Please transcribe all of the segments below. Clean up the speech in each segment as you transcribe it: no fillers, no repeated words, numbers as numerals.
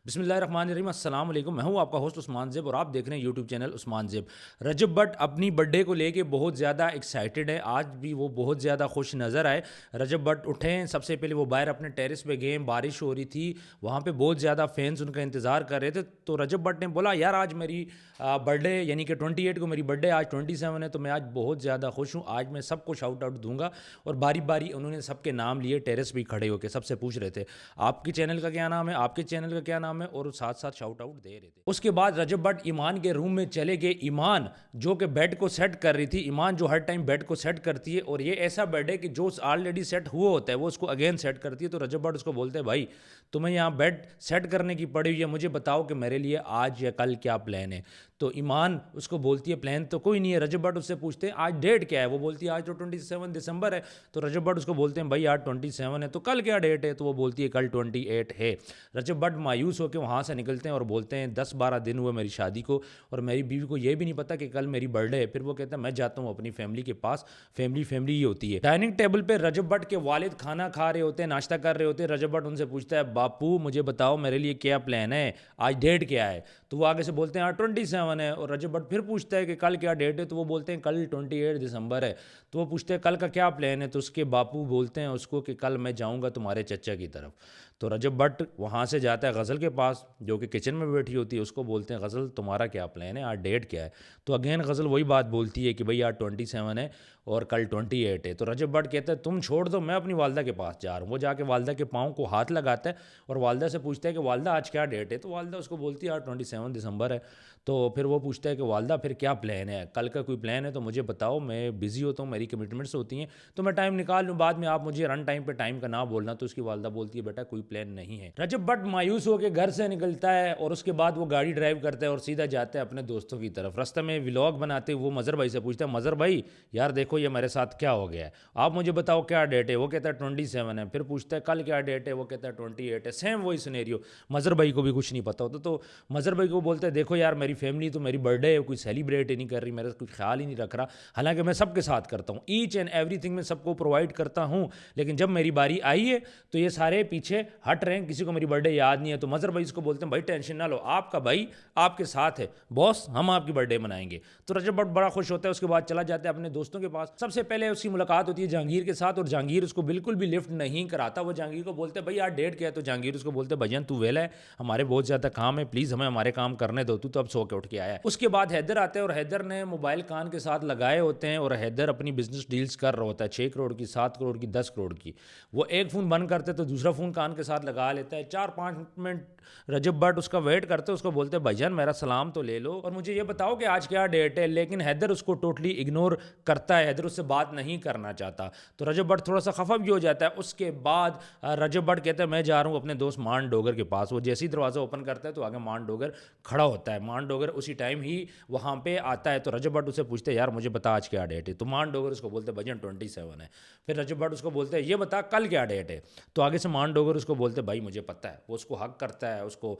बिस्मिल्लाहिर्रहमानिर्रहीम अस्सलाम वालेकुम। मैं हूं आपका होस्ट उस्मान ज़ेब और आप देख रहे हैं यूट्यूब चैनल उस्मान ज़ेब। रजब भट्ट अपनी बर्थडे को लेके बहुत ज़्यादा एक्साइटेड है। आज भी वो बहुत ज़्यादा खुश नज़र आए। रजब भट्ट उठे, सबसे पहले वो बाहर अपने टेरेस पे गए, बारिश हो रही थी, वहाँ पे बहुत ज़्यादा फैंस उनका इंतज़ार कर रहे थे। तो रजब भट्ट ने बोला यार आज मेरी बर्थडे यानी कि 28 को मेरी बर्थडे, आज 27 है, तो मैं आज बहुत ज़्यादा खुश हूँ। आज मैं सबको शाउट आउट दूंगा। और बारी बारी उन्होंने सबके नाम लिए, टेरेस पे खड़े होकर सबसे पूछ रहे थे आपके चैनल का क्या नाम है, आपके चैनल का क्या नाम है, और साथ साथ शाउट आउट दे रहे थे। उसके बाद रजब भट्ट ईमान के रूम में चले गए। ईमान जो कि बेड को सेट कर रही थी, ईमान जो हर टाइम बेड को सेट करती है, और ये ऐसा बेड है कि जो ऑलरेडी सेट हुआ होता है वो उसको अगेन सेट करती है। तो रजब भट्ट उसको बोलते हैं भाई तुम्हें यहाँ बेड सेट करने की पड़ी हुई है, मुझे बताओ कि मेरे लिए आज या कल क्या प्लान है। तो ईमान उसको बोलती है प्लान तो कोई नहीं है। रजब भट्ट उससे पूछते हैं आज डेट क्या है, वो बोलती है आज तो 27 दिसंबर है। तो रजब भट्ट उसको बोलते हैं भाई आज 27 है तो कल क्या डेट है, तो वो बोलती है कल 28 है। रजब भट्ट मायूस होकर वहाँ से निकलते हैं और बोलते हैं 10-12 दिन हुए मेरी शादी को और मेरी बीवी को ये भी नहीं पता कि कल मेरी बर्थडे है। फिर वो कहता है मैं जाता हूँ अपनी फैमिली के पास, फैमिली ही होती है। डाइनिंग टेबल पे रजब भट्ट के वालिद खाना खा रहे होते हैं, नाश्ता कर रहे होते हैं। रजब भट्ट उनसे पूछता है बापू मुझे बताओ मेरे लिए क्या प्लान है, आज डेट क्या है। तो वो आगे से बोलते हैं आज 27 है। और रजब भट्ट फिर पूछता है कि कल क्या डेट है, तो वो बोलते हैं कल 28 दिसंबर है। तो वो पूछते हैं कल का क्या प्लान है, तो उसके बापू बोलते हैं उसको कि कल मैं जाऊंगा तुम्हारे चचा की तरफ। तो रजब भट्ट वहाँ से जाता है गज़ल के पास जो कि किचन में बैठी होती है, उसको बोलते हैं गज़ल तुम्हारा क्या प्लान है, आज डेट क्या है। तो अगेन गज़ल वही बात बोलती है कि भाई आज 27 है और कल 28 है। तो रजब भट्ट कहता है तुम छोड़ दो, मैं अपनी वालदा के पास जा रहा हूँ। वो जाके वालदा के पाँव को हाथ लगाता है और वालदा से पूछता है कि वालदा आज क्या डेट है। तो वालदा उसको बोलती है आज 27 दिसंबर है। तो फिर वो पूछता है कि वालदा फिर क्या प्लान है, कल का कोई प्लान है तो मुझे बताओ, मैं बिज़ी होता हूँ, मेरी कमिटमेंट्स होती हैं, तो मैं टाइम निकाल लूँ, बाद में आप मुझे रन टाइम पे टाइम का ना बोलना। तो उसकी वालदा बोलती है बेटा कोई प्लान नहीं है। रजब भट्ट मायूस होकर घर से निकलता है और उसके बाद वो गाड़ी ड्राइव करता है और सीधा जाता है अपने दोस्तों की तरफ। रास्ते में व्लॉग बनाते वो मज़र भाई से पूछता है मज़र भाई यार देखो ये मेरे साथ क्या हो गया है, आप मुझे बताओ क्या डेट है। वो कहता है 27 है। फिर पूछता है कल क्या डेट है, वो कहता है 28 है। सेम वही सिनेरियो, मज़र भाई को भी कुछ नहीं पता होता। तो मज़र भाई को बोलते हैं देखो यार मेरी फैमिली तो मेरी बर्थडे है कोई सेलिब्रेट ही नहीं कर रही, मेरा कुछ ख्याल ही नहीं रख रहा, हालांकि मैं सबके साथ करता हूँ, ईच एंड एवरीथिंग मैं सबको प्रोवाइड करता हूँ, लेकिन जब मेरी बारी आई है तो ये सारे पीछे हट रहे हैं, किसी को मेरी बर्थडे याद नहीं है। तो मज़र भाई इसको बोलते हैं भाई टेंशन ना लो, आपका भाई आपके साथ है, बॉस हम आपकी बर्थडे मनाएंगे। तो रजब भट्ट बड़ा खुश होता है। उसके बाद चला जाता है अपने दोस्तों के पास। सबसे पहले उसकी मुलाकात होती है जहांगीर के साथ और जहांगीर उसको बिल्कुल भी लिफ्ट नहीं कराता। वो जहांगीर को बोलते हैं भाई यार डेट क्या है। तो जहांगीर उसको बोलते हैं भजन तू वेला है, हमारे बहुत ज़्यादा काम है, प्लीज़ हमें हमारे काम करने दो, तू तो अब सो के उठ के आया है। उसके बाद हैदर आते हैं और हैदर ने मोबाइल कान के साथ लगाए होते हैं और हैदर अपनी बिजनेस डील्स कर रहा होता है 6 करोड़ की, 7 करोड़ की, 10 करोड़ की। वो एक फ़ोन बंद करते तो दूसरा फ़ोन कान के साथ लगा लेता है। 4-5 मिनट रजब भट्ट उसका वेट करते, उसको बोलते भाईजान मेरा सलाम तो ले लो और मुझे ये बताओ कि आज क्या डेट है। लेकिन हैदर उसको टोटली इग्नोर करता है, हैदर उससे बात नहीं करना चाहता। तो रजब भट्ट थोड़ा सा खफा भी हो जाता है। उसके बाद रजब भट्ट कहता है मैं जा रहा हूँ अपने दोस्त मान डोगर के पास। वो जैसे ही दरवाज़ा ओपन करता है तो आगे मान डोगर खड़ा होता है। मान डोगर उसी टाइम ही वहाँ पे आता है। तो रजब भट्ट उसे पूछते हैं यार मुझे बता आज क्या डेट है। तो मान डोगर उसको बोलते हैं भजन 27 है। फिर रजब भट्ट उसको बोलते हैं ये बता कल क्या डेट है। तो आगे से मान डोगर उसको बोलते हैं भाई मुझे पता है। वो उसको हक करता है, उसको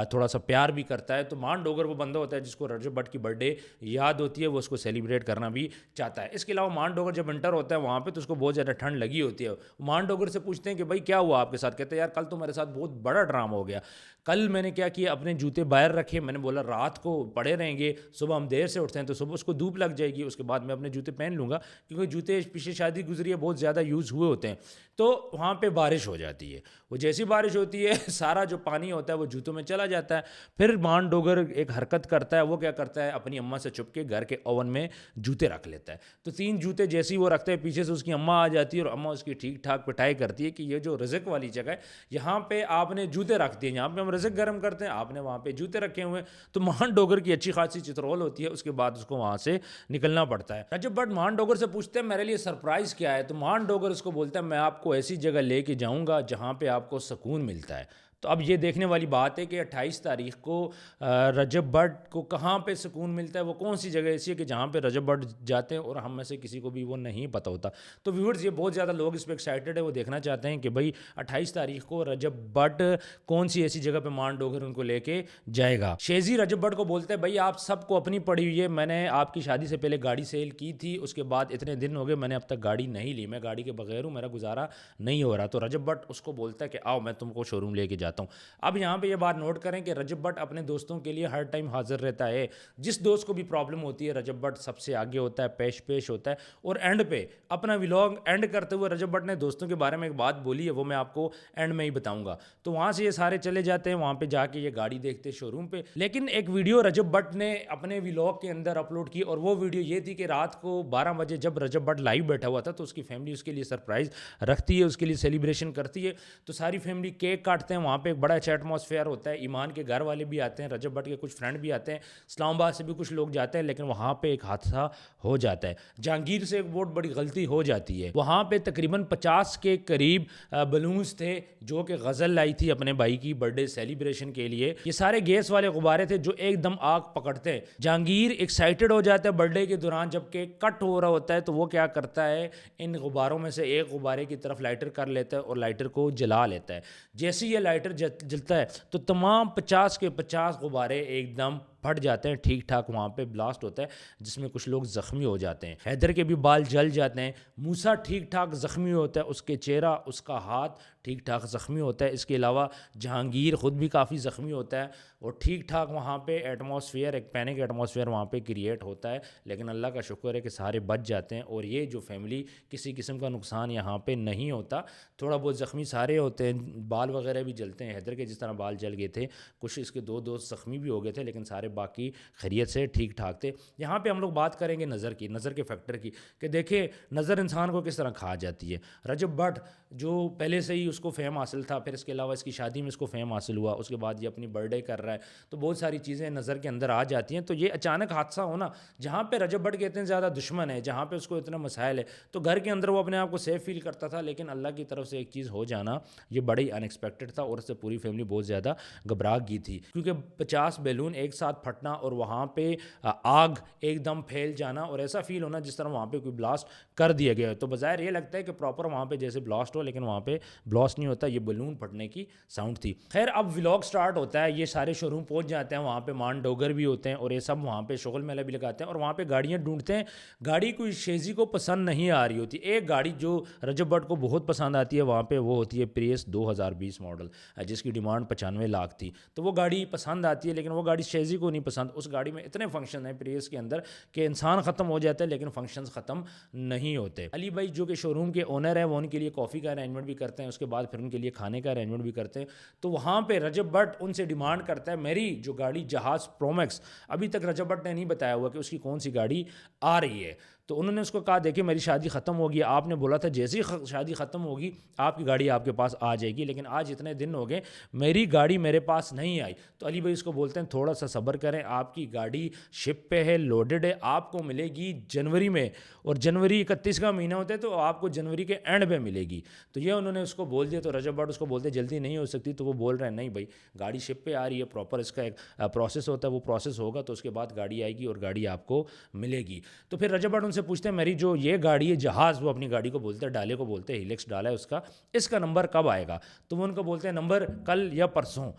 थोड़ा सा प्यार भी करता है। तो मान डोगर वो बंदा होता है जिसको रजब भट्ट की बर्थडे याद होती है, वो उसको सेलिब्रेट करना भी चाहता है। इसके अलावा मान डोगर जब इंटर होता है वहाँ पे तो उसको बहुत ज़्यादा ठंड लगी होती है। मान डोगर से पूछते हैं कि भाई क्या हुआ आपके साथ। कहते हैं यार कल तो मेरे साथ बहुत बड़ा ड्रामा हो गया। कल मैंने क्या किया, अपने जूते बाहर रखे, मैंने बोला रात को पड़े रहेंगे, सुबह हम देर से उठते हैं तो सुबह उसको धूप लग जाएगी, उसके बाद मैं अपने जूते पहन लूँगा, क्योंकि जूते पीछे शादी गुजरी है बहुत ज़्यादा यूज़ हुए होते हैं। तो वहाँ पे बारिश हो जाती है। वो जैसी बारिश होती है सारा जो पानी होता है वो जूतों में चला जाता है। फिर मान डोगर एक हरकत करता है, वो क्या करता है अपनी अम्मा से छुप के घर के ओवन में जूते रख लेता है। तो 3 जूते जैसे ही वो रखते हैं पीछे से उसकी अम्मा आ जाती है और अम्मा उसकी ठीक ठाक पिटाई करती है कि ये जो रिज़्क वाली जगह है यहाँ पे आपने जूते रख दिए, यहाँ पे हम रिज़्क गर्म करते हैं, आपने वहाँ पे जूते रखे हुए हैं। तो मान डोगर की अच्छी खासी चित्रोल होती है। उसके बाद उसको वहाँ से निकलना पड़ता है। रजब भट्ट मान डोगर से पूछते हैं मेरे लिए सरप्राइज़ क्या है। तो मान डोगर उसको बोलता है मैं आपको ऐसी जगह लेके जाऊँगा जहाँ पे आपको सुकून मिलता है। तो अब ये देखने वाली बात है कि 28 तारीख को रजब भट्ट को कहाँ पे सुकून मिलता है, वो कौन सी जगह ऐसी है कि जहाँ पे रजब भट्ट जाते हैं और हम में से किसी को भी वो नहीं पता होता। तो व्यूअर्स ये बहुत ज़्यादा लोग इस पर एक्साइटेड है, वो देखना चाहते हैं कि भाई 28 तारीख को रजब भट्ट कौन सी ऐसी जगह पे मान डोगर उनको लेके जाएगा। शेजी रजब भट्ट को बोलते हैं भाई आप सबको अपनी पड़ी हुई है, मैंने आपकी शादी से पहले गाड़ी सेल की थी, उसके बाद इतने दिन हो गए मैंने अब तक गाड़ी नहीं ली, मैं गाड़ी के बगैर हूँ, मेरा गुजारा नहीं हो रहा। तो रजब भट्ट उसको बोलता है कि आओ मैं तुमको शोरूम लेके जाता जाता हूँ। अब यहाँ पे ये बात नोट करें कि रजब भट्ट अपने दोस्तों के लिए हर टाइम हाजिर रहता है। जिस दोस्त को भी प्रॉब्लम होती है रजब भट्ट सबसे आगे होता है, पेश पेश होता है। और एंड पे अपना व्लॉग एंड करते हुए रजब भट्ट ने दोस्तों के बारे में एक बात बोली है, वो मैं आपको एंड में ही बताऊंगा। तो वहाँ से ये सारे चले जाते हैं, वहाँ पे जाके ये गाड़ी देखते शोरूम पे। लेकिन एक वीडियो रजब भट्ट ने अपने व्लॉग के अंदर अपलोड की, और वो वीडियो ये थी कि रात को 12 बजे जब रजब भट्ट लाइव बैठा हुआ था तो उसकी फैमिली उसके लिए सरप्राइज रखती है, उसके लिए सेलिब्रेशन करती है। तो सारी फैमिली केक काटते हैं, वहाँ पे एक बड़ा अच्छा एटमॉस्फेयर होता है। ईमान के घर वाले भी आते हैं, रजब भट्ट के कुछ फ्रेंड भी आते हैं, इस्लामाबाद से भी कुछ लोग जाते हैं। लेकिन वहाँ पे एक हादसा हो जाता है, जहांगीर से एक बहुत बड़ी गलती हो जाती है। वहाँ पे तकरीबन 50 के करीब बलून्स थे जो कि गज़ल लाई थी अपने भाई की बर्थडे सेलिब्रेशन के लिए। ये सारे गैस वाले गुब्बारे थे जो एकदम आग पकड़ते हैं। जहांगीर एक्साइटेड हो जाता है बर्थडे के दौरान, जब केक कट हो रहा होता है तो वो क्या करता है, इन गुब्बारों में से एक गुब्बारे की तरफ लाइटर कर लेता है और लाइटर को जला लेता है। जैसे ही ये लाइटर जलता है तो तमाम 50 के 50 गुब्बारे एकदम फट जाते हैं, ठीक ठाक वहाँ पे ब्लास्ट होता है, जिसमें कुछ लोग ज़ख्मी हो जाते हैं। हैदर के भी बाल जल जाते हैं, मूसा ठीक ठाक ज़ख्मी होता है, उसके चेहरा उसका हाथ ठीक ठाक ज़ख्मी होता है। इसके अलावा जहांगीर ख़ुद भी काफ़ी ज़ख्मी होता है और ठीक ठाक वहाँ पे एटमॉस्फेयर, एक पैनिक एटमॉस्फेयर वहाँ पे क्रिएट होता है। लेकिन अल्लाह का शुक्र है कि सारे बच जाते हैं और ये जो फैमिली किसी किस्म का नुकसान यहाँ पे नहीं होता। थोड़ा बहुत ज़ख्मी सारे होते हैं, बाल वगैरह भी जलते हैं। हैदर के जिस तरह बाल जल गए थे, कुछ इसके दो दोस्त ज़ख्मी भी हो गए थे, लेकिन सारे बाकी खैरियत से ठीक ठाक थे। यहाँ पे हम लोग बात करेंगे नज़र की, नज़र के फैक्टर की, कि देखिए नज़र इंसान को किस तरह खा जाती है। रजब भट्ट जो पहले से ही उसको फ़ेम हासिल था, फिर इसके अलावा इसकी शादी में इसको फ़ेम हासिल हुआ, उसके बाद ये अपनी बर्थडे कर रहा है, तो बहुत सारी चीज़ें नज़र के अंदर आ जाती हैं। तो ये अचानक हादसा होना, जहाँ पे रजब भट्ट के इतने ज़्यादा दुश्मन है, जहाँ पे उसको इतना मसाइल है, तो घर के अंदर वो अपने आप को सेफ फील करता था। लेकिन अल्लाह की तरफ से एक चीज़ हो जाना ये बड़ा ही अनएक्सपेक्टेड था और उससे पूरी फैमिली बहुत ज़्यादा घबरा गई थी, क्योंकि 50 बैलून एक साथ फटना और वहाँ पे आग एकदम फैल जाना और ऐसा फील होना जिस तरह वहाँ पे कोई ब्लास्ट कर दिया गया है। तो बज़ाहिर ये लगता है कि प्रॉपर वहाँ पे जैसे ब्लास्ट हो, लेकिन वहाँ पे ब्लास्ट नहीं होता, ये बलून फटने की साउंड थी। खैर अब व्लॉग स्टार्ट होता है, ये सारे शोरूम पहुँच जाते हैं, वहाँ पे मान डोगर भी होते हैं और ये सब वहाँ पे शोगल मेला भी लगाते हैं और वहाँ पे गाड़ियाँ ढूंढते हैं। गाड़ी कोई शेजी को पसंद नहीं आ रही होती। एक गाड़ी जो रजब भट्ट को बहुत पसंद आती है वहाँ पे, वो होती है प्रियस 2020 मॉडल, जिसकी डिमांड 95 लाख थी। तो वो गाड़ी पसंद आती है, लेकिन वो गाड़ी शेजी को नहीं पसंद। उस गाड़ी में इतने फंक्शन हैं प्रियस के अंदर कि इंसान ख़त्म हो जाता है लेकिन फंक्शंस ख़त्म नहीं होते। अली भाई जो कि शोरूम के ओनर है, वो उनके लिए कॉफ़ी का अरेंजमेंट भी करते हैं, उसके बाद फिर उनके लिए खाने का अरेंजमेंट भी करते हैं। तो वहाँ पे रजब भट्ट उनसे डिमांड करता है, मेरी जो गाड़ी जहाज़ प्रोमैक्स, अभी तक रजब भट्ट ने नहीं बताया हुआ कि उसकी कौन सी गाड़ी आ रही है। तो उन्होंने उसको कहा, देखिए मेरी शादी ख़त्म होगी, आपने बोला था जैसे ही शादी ख़त्म होगी आपकी गाड़ी आपके पास आ जाएगी, लेकिन आज इतने दिन हो गए मेरी गाड़ी मेरे पास नहीं आई। तो अली भाई उसको बोलते हैं थोड़ा सा सब्र करें, आपकी गाड़ी शिप पे है, लोडेड है, आपको मिलेगी जनवरी में, और जनवरी 31 का महीना होता है तो आपको जनवरी के एंड पे मिलेगी। तो ये उन्होंने उसको बोल दिया। तो रजब भट्ट उसको बोलते जल्दी नहीं हो सकती, तो वो बोल रहे हैं नहीं भाई गाड़ी शिप पे आ रही है, प्रॉपर इसका एक प्रोसेस होता है, वो प्रोसेस होगा तो उसके बाद गाड़ी आएगी और गाड़ी आपको मिलेगी। तो फिर रजब भट्ट उनसे पूछते हैं मेरी जो ये गाड़ी है जहाज़, वो अपनी गाड़ी को बोलते हैं, डाले को बोलते हैं, हिलेक्स डाला है उसका, इसका नंबर कब आएगा? तो वो उनको बोलते हैं नंबर कल या परसों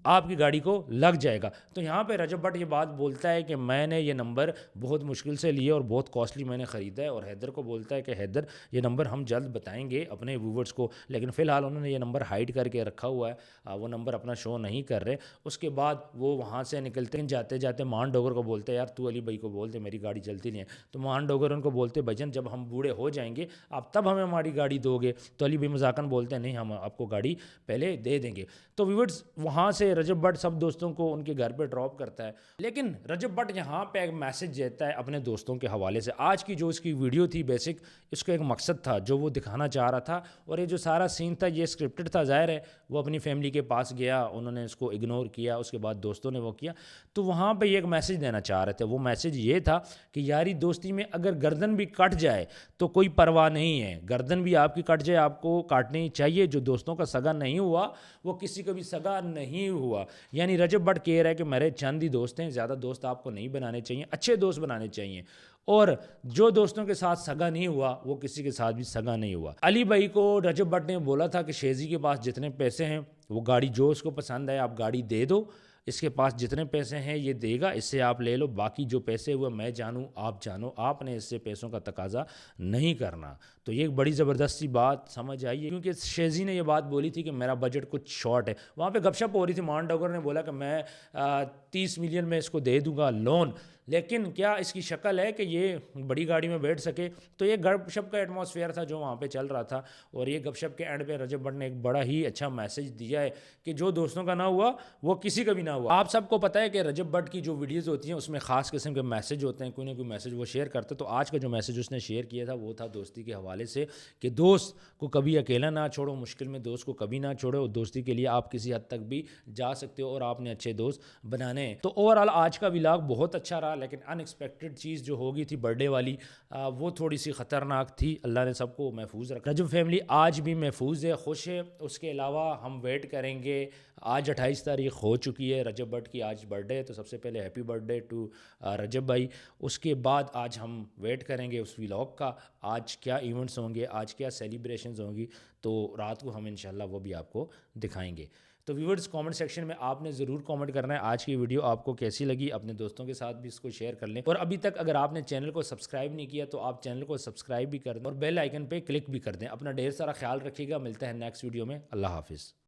आपकी गाड़ी को लग जाएगा। तो यहाँ पे रजब भट्ट ये बात बोलता है कि मैंने ये नंबर बहुत मुश्किल से लिए और बहुत कॉस्टली मैंने ख़रीदा है, और हैदर को बोलता है कि हैदर ये नंबर हम जल्द बताएंगे अपने व्यूवर्स को, लेकिन फ़िलहाल उन्होंने ये नंबर हाइड करके रखा हुआ है, वो नंबर अपना शो नहीं कर रहे। उसके बाद वो वहाँ से निकलते हैं, जाते जाते मान डोगर को बोलते हैं यार तू अली भाई को बोलते मेरी गाड़ी चलती नहीं है। तो मान डोगर उनको बोलते भाईजान जब हम बूढ़े हो जाएंगे आप तब हमें हमारी गाड़ी दोगे? तो अली भाई मजाकन बोलते हैं नहीं हम आपको गाड़ी पहले दे देंगे। तो व्यूवर्स वहाँ से रजब भट्ट सब दोस्तों को उनके घर पे ड्रॉप करता है, लेकिन रजब भट्ट यहाँ पे एक मैसेज देता है अपने दोस्तों के हवाले से। आज की जो इसकी वीडियो थी बेसिक, इसका एक मकसद था जो वो दिखाना चाह रहा था, और ये जो सारा सीन था ये स्क्रिप्टेड था। ज़ाहिर है वो अपनी फैमिली के पास गया, उन्होंने इसको इग्नोर किया, उसके बाद दोस्तों ने वो किया। तो वहाँ पर ये एक मैसेज देना चाह रहे थे। वो मैसेज ये था कि यारी दोस्ती में अगर गर्दन भी कट जाए तो कोई परवाह नहीं है, गर्दन भी आपकी कट जाए आपको काटनी चाहिए। जो दोस्तों का सगा नहीं हुआ वो किसी का भी सगा नहीं हुआ। यानी रजब भट्ट कह रहा है कि मेरे चंद ही दोस्त हैं, ज़्यादा दोस्त आपको नहीं बनाने चाहिए, अच्छे दोस्त बनाने चाहिए, और जो दोस्तों के साथ सगा नहीं हुआ वो किसी के साथ भी सगा नहीं हुआ। अली भाई को रजब भट्ट ने बोला था कि शेजी के पास जितने पैसे हैं वो गाड़ी जो उसको पसंद है आप गाड़ी दे दो, इसके पास जितने पैसे हैं ये देगा, इससे आप ले लो, बाकी जो पैसे हुए मैं जानूँ आप जानो, आपने इससे पैसों का तकाजा नहीं करना। तो ये एक बड़ी ज़बरदस्त सी बात समझ आई है, क्योंकि शेजी ने ये बात बोली थी कि मेरा बजट कुछ शॉर्ट है। वहाँ पे गपशप हो रही थी, मान डोगर ने बोला कि मैं 30 मिलियन में इसको दे दूंगा लोन, लेकिन क्या इसकी शक्ल है कि ये बड़ी गाड़ी में बैठ सके। तो ये गपशप का एटमॉस्फेयर था जो वहाँ पे चल रहा था। और ये गपशप के एंड पे रजब भट्ट ने एक बड़ा ही अच्छा मैसेज दिया है कि जो दोस्तों का ना हुआ वो किसी का भी ना हुआ। आप सबको पता है कि रजब भट्ट की जो वीडियोज़ होती हैं उसमें ख़ास किस्म के मैसेज होते हैं, कोई ना कोई मैसेज वो शेयर करते। तो आज का जो मैसेज उसने शेयर किया था वो था दोस्ती के हवाले से, कि दोस्त को कभी अकेला ना छोड़ो, मुश्किल में दोस्त को कभी ना छोड़ो, और दोस्ती के लिए आप किसी हद तक भी जा सकते हो और आपने अच्छे दोस्त बनाने हैं। तो ओवरऑल आज का व्लॉग बहुत अच्छा रहा, लेकिन अनएक्सपेक्टेड चीज़ जो होगी थी बर्थडे वाली, वो थोड़ी सी ख़तरनाक थी। अल्लाह ने सबको महफूज रखा। रजब फैमिली आज भी महफूज है, खुश है। उसके अलावा हम वेट करेंगे, आज 28 तारीख हो चुकी है, रजब भट्ट की आज बर्थडे है, तो सबसे पहले हैप्पी बर्थडे टू रजब भाई। उसके बाद आज हम वेट करेंगे उस व्लॉग का, आज क्या इवेंट्स होंगे, आज क्या सेलिब्रेशंस होंगी, तो रात को हम इंशाल्लाह वो भी आपको दिखाएंगे। तो व्यूअर्स कमेंट सेक्शन में आपने ज़रूर कमेंट करना है आज की वीडियो आपको कैसी लगी, अपने दोस्तों के साथ भी इसको शेयर कर लें। और अभी तक अगर आपने चैनल को सब्सक्राइब नहीं किया तो आप चैनल को सब्सक्राइब भी कर दें और बेल आइकन पे क्लिक भी कर दें। अपना ढेर सारा ख्याल रखिएगा, मिलता है नेक्स्ट वीडियो में। अल्लाह हाफिज़।